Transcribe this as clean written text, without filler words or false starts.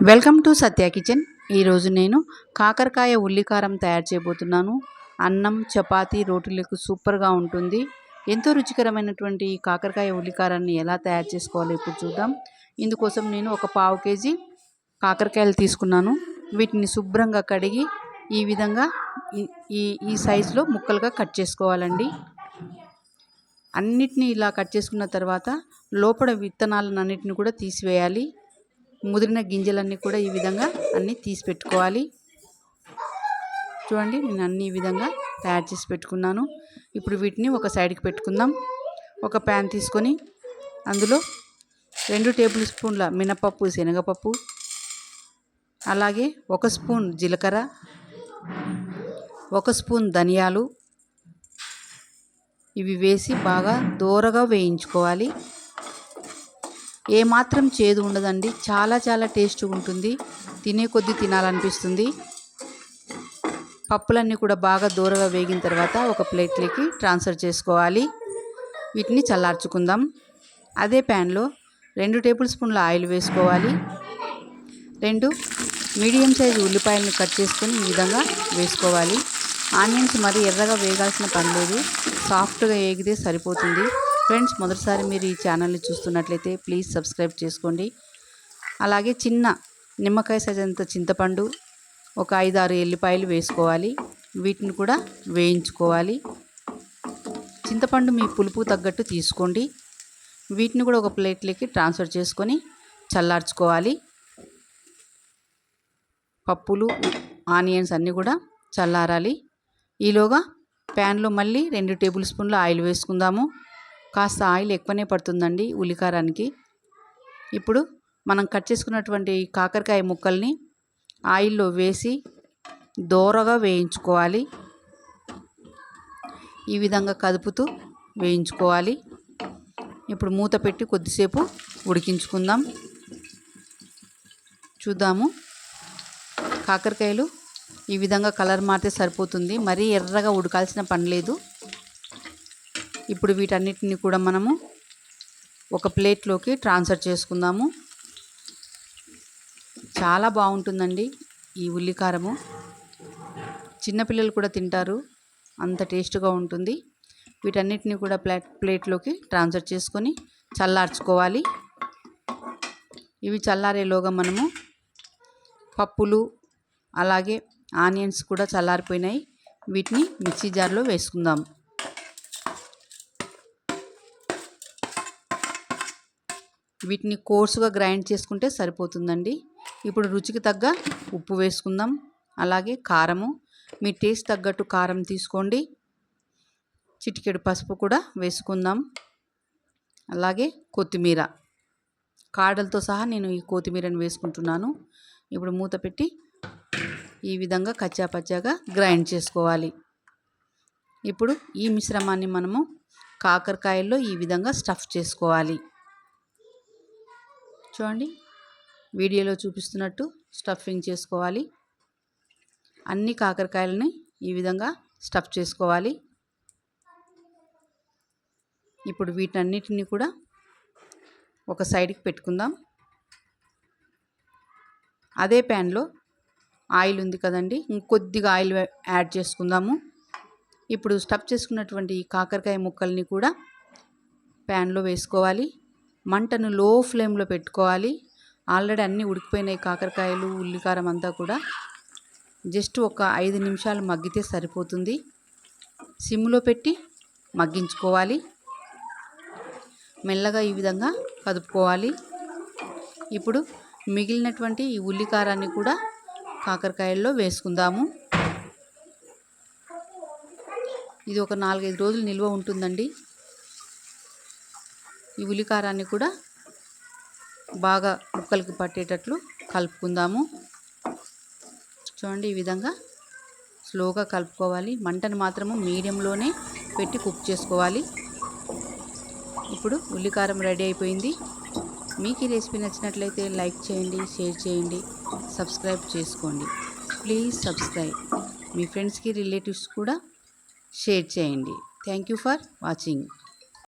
Welcome to Satya kitchen. ఈరోజు నేను కాకరకాయ ఉల్లికారం తయారు చేయబోతున్నాను. అన్నం, చపాతీ, రోటీలకు సూపర్గా ఉంటుంది. ఎంతో రుచికరమైనటువంటి ఈ కాకరకాయ ఉల్లికారాన్ని ఎలా తయారు చేసుకోవాలో ఇప్పుడు చూద్దాం. ఇందుకోసం నేను ఒక పావు కేజీ కాకరకాయలు తీసుకున్నాను. వీటిని శుభ్రంగా కడిగి ఈ విధంగా ఈ సైజులో ముక్కలుగా కట్ చేసుకోవాలండి. అన్నిటినీ ఇలా కట్ చేసుకున్న తర్వాత లోపల విత్తనాలన్నిటిని కూడా తీసివేయాలి. ముదిరిన గింజలన్నీ కూడా ఈ విధంగా అన్నీ తీసి పెట్టుకోవాలి. చూడండి, నేను అన్నీ ఈ విధంగా తయారు చేసి పెట్టుకున్నాను. ఇప్పుడు వీటిని ఒక సైడ్కి పెట్టుకుందాం. ఒక ప్యాన్ తీసుకొని అందులో 2 టేబుల్ స్పూన్ల మినపప్పు, శనగపప్పు, అలాగే 1 స్పూన్ జీలకర్ర, 1 స్పూన్ ధనియాలు ఇవి వేసి బాగా దోరగా వేయించుకోవాలి. ఏమాత్రం చేదు ఉండదండి. చాలా టేస్ట్గా ఉంటుంది. తినే కొద్దీ తినాలనిపిస్తుంది. పప్పులన్నీ కూడా బాగా దూరగా వేగిన తర్వాత ఒక ప్లేట్లోకి ట్రాన్స్ఫర్ చేసుకోవాలి. వీటిని చల్లార్చుకుందాం. అదే ప్యాన్లో 2 టేబుల్ స్పూన్ల ఆయిల్ వేసుకోవాలి. 2 మీడియం సైజు ఉల్లిపాయలను కట్ చేసుకొని ఈ విధంగా వేసుకోవాలి. ఆనియన్స్ మరి ఎర్రగా వేగాల్సిన పని లేదు, సాఫ్ట్గా వేగితే సరిపోతుంది. ఫ్రెండ్స్, మొదటిసారి మీరు ఈ ఛానల్ని చూస్తున్నట్లయితే ప్లీజ్ సబ్స్క్రైబ్ చేసుకోండి. అలాగే చిన్న నిమ్మకాయ సైజ్ అంత చింతపండు, ఒక 5-6 ఎల్లిపాయలు వేసుకోవాలి. వీటిని కూడా వేయించుకోవాలి. చింతపండు మీ పులుపు తగ్గట్టు తీసుకోండి. వీటిని కూడా ఒక ప్లేట్లోకి ట్రాన్స్ఫర్ చేసుకొని చల్లార్చుకోవాలి. పప్పులు, ఆనియన్స్ అన్నీ కూడా చల్లారాలి. ఈలోగా ప్యాన్లో మళ్ళీ 2 టేబుల్ స్పూన్ల ఆయిల్ వేసుకుందాము. కాస్త ఆయిల్ ఎక్కువనే పడుతుందండి ఉల్లికారానికి. ఇప్పుడు మనం కట్ చేసుకున్నటువంటి కాకరకాయ ముక్కల్ని ఆయిల్లో వేసి దోరగా వేయించుకోవాలి. ఈ విధంగా కదుపుతూ వేయించుకోవాలి. ఇప్పుడు మూత పెట్టి కొద్దిసేపు ఉడికించుకుందాం. చూద్దాము. కాకరకాయలు ఈ విధంగా కలర్ మారితే సరిపోతుంది. మరీ ఎర్రగా ఉడకాల్సిన పని లేదు. ఇప్పుడు వీటన్నిటిని కూడా మనము ఒక ప్లేట్లోకి ట్రాన్స్ఫర్ చేసుకుందాము. చాలా బాగుంటుందండి ఈ ఉల్లికారము. చిన్నపిల్లలు కూడా తింటారు, అంత టేస్ట్గా ఉంటుంది. వీటన్నిటిని కూడా ప్లేట్లోకి ట్రాన్స్ఫర్ చేసుకొని చల్లార్చుకోవాలి. ఇవి చల్లారేలోగా మనము పప్పులు, అలాగే ఆనియన్స్ కూడా చల్లారిపోయినాయి. వీటిని మిక్సీ జార్లో వేసుకుందాం. వీటిని కోర్సుగా గ్రైండ్ చేసుకుంటే సరిపోతుందండి. ఇప్పుడు రుచికి తగ్గ ఉప్పు వేసుకుందాం. అలాగే కారము, మీ టేస్ట్ తగ్గట్టు కారం తీసుకోండి. చిటికెడు పసుపు కూడా వేసుకుందాం. అలాగే కొత్తిమీర కాడలతో సహా నేను ఈ కొత్తిమీరని వేసుకుంటున్నాను. ఇప్పుడు మూత పెట్టి ఈ విధంగా కచ్చాపచ్చాగా గ్రైండ్ చేసుకోవాలి. ఇప్పుడు ఈ మిశ్రమాన్ని మనము కాకరకాయల్లో ఈ విధంగా స్టఫ్ చేసుకోవాలి. చూడండి, వీడియోలో చూపిస్తున్నట్టు స్టఫింగ్ చేసుకోవాలి. అన్ని కాకరకాయలని ఈ విధంగా స్టఫ్ చేసుకోవాలి. ఇప్పుడు వీటన్నిటిని కూడా ఒక సైడ్కి పెట్టుకుందాం. అదే ప్యాన్లో ఆయిల్ ఉంది కదండి, ఇంకొద్దిగా ఆయిల్ యాడ్ చేసుకుందాము. ఇప్పుడు స్టఫ్ చేసుకున్నటువంటి ఈ కాకరకాయ ముక్కల్ని కూడా ప్యాన్లో వేసుకోవాలి. మంటను లో ఫ్లేమ్లో పెట్టుకోవాలి. ఆల్రెడీ అన్నీ ఉడికిపోయినాయి కాకరకాయలు, ఉల్లికారం అంతా కూడా. జస్ట్ ఒక 5 నిమిషాలు మగ్గితే సరిపోతుంది. సిమ్లో పెట్టి మగ్గించుకోవాలి. మెల్లగా ఈ విధంగా కదుపుకోవాలి. ఇప్పుడు మిగిలినటువంటి ఈ ఉల్లికారాన్ని కూడా కాకరకాయల్లో వేసుకుందాము. ఇది ఒక 4-5 రోజులు నిల్వ ఉంటుందండి. ఈ ఉల్లికారాన్ని కూడా బాగా ముక్కలకి పట్టేటట్లు కలుపుకుందాము. చూడండి, ఈ విధంగా స్లోగా కలుపుకోవాలి. మంటను మాత్రము మీడియంలోనే పెట్టి కుక్ చేసుకోవాలి. ఇప్పుడు ఉల్లికారం రెడీ అయిపోయింది. మీకు ఈ రెసిపీ నచ్చినట్లయితే లైక్ చేయండి, షేర్ చేయండి, సబ్స్క్రైబ్ చేసుకోండి. Please subscribe. మీ ఫ్రెండ్స్కి, రిలేటివ్స్ కూడా షేర్ చేయండి. Thank you for watching.